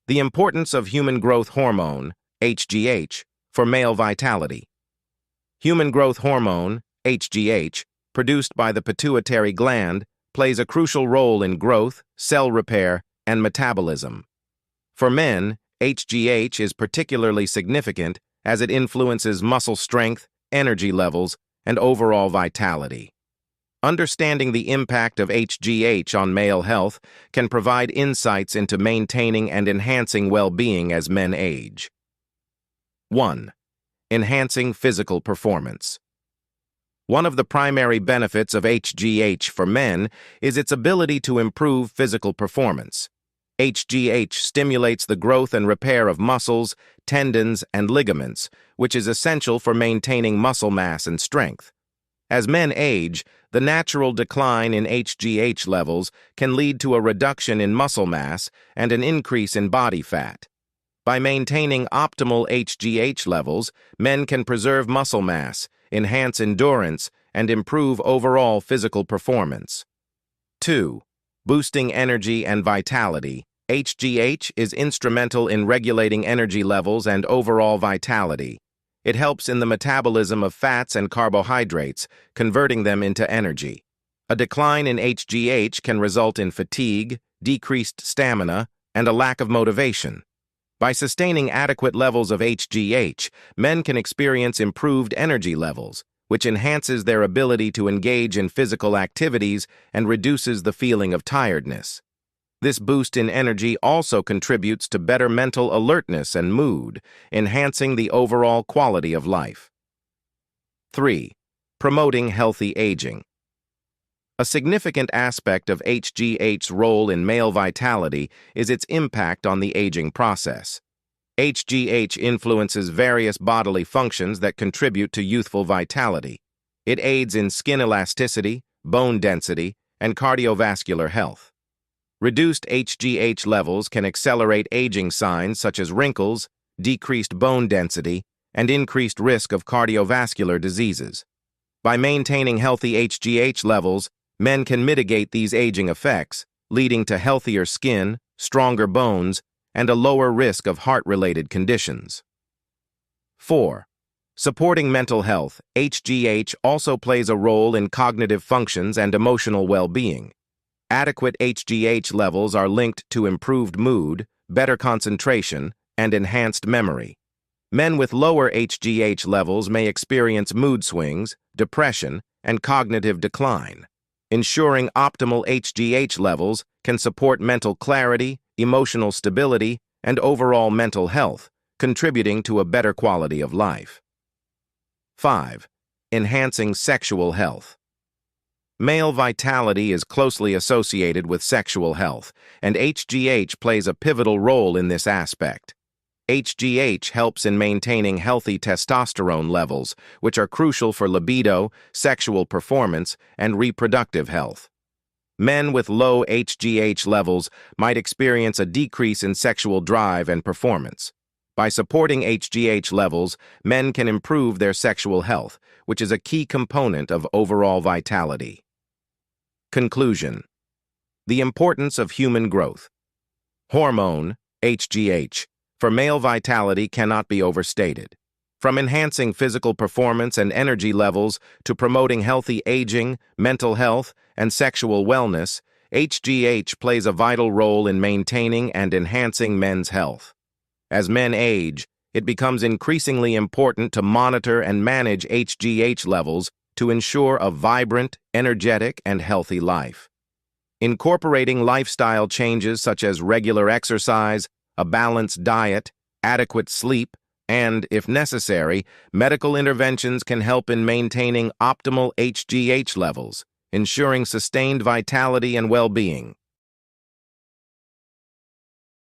The importance of human growth hormone, HGH, for male vitality. Human growth hormone, HGH, produced by the pituitary gland, plays a crucial role in growth, cell repair, and metabolism. For men, HGH is particularly significant as it influences muscle strength, energy levels, and overall vitality. Understanding the impact of HGH on male health can provide insights into maintaining and enhancing well-being as men age. 1. Enhancing physical performance. One of the primary benefits of HGH for men is its ability to improve physical performance. HGH stimulates the growth and repair of muscles, tendons, and ligaments, which is essential for maintaining muscle mass and strength. As men age, the natural decline in HGH levels can lead to a reduction in muscle mass and an increase in body fat. By maintaining optimal HGH levels, men can preserve muscle mass, enhance endurance, and improve overall physical performance. 2. Boosting energy and vitality. HGH is instrumental in regulating energy levels and overall vitality. It helps in the metabolism of fats and carbohydrates, converting them into energy. A decline in HGH can result in fatigue, decreased stamina, and a lack of motivation. By sustaining adequate levels of HGH, men can experience improved energy levels, which enhances their ability to engage in physical activities and reduces the feeling of tiredness. This boost in energy also contributes to better mental alertness and mood, enhancing the overall quality of life. 3. Promoting healthy aging. A significant aspect of HGH's role in male vitality is its impact on the aging process. HGH influences various bodily functions that contribute to youthful vitality. It aids in skin elasticity, bone density, and cardiovascular health. Reduced HGH levels can accelerate aging signs such as wrinkles, decreased bone density, and increased risk of cardiovascular diseases. By maintaining healthy HGH levels, men can mitigate these aging effects, leading to healthier skin, stronger bones, and a lower risk of heart-related conditions. 4. Supporting mental health. HGH also plays a role in cognitive functions and emotional well-being. Adequate HGH levels are linked to improved mood, better concentration, and enhanced memory. Men with lower HGH levels may experience mood swings, depression, and cognitive decline. Ensuring optimal HGH levels can support mental clarity, emotional stability, and overall mental health, contributing to a better quality of life. 5. Enhancing sexual health. Male vitality is closely associated with sexual health, and HGH plays a pivotal role in this aspect. HGH helps in maintaining healthy testosterone levels, which are crucial for libido, sexual performance, and reproductive health. Men with low HGH levels might experience a decrease in sexual drive and performance. By supporting HGH levels, men can improve their sexual health, which is a key component of overall vitality. Conclusion. The importance of human growth hormone, HGH, for male vitality cannot be overstated. From enhancing physical performance and energy levels to promoting healthy aging, mental health, and sexual wellness, HGH plays a vital role in maintaining and enhancing men's health. As men age, it becomes increasingly important to monitor and manage HGH levels to ensure a vibrant, energetic, and healthy life. Incorporating lifestyle changes such as regular exercise, a balanced diet, adequate sleep, and, if necessary, medical interventions can help in maintaining optimal HGH levels, ensuring sustained vitality and well-being.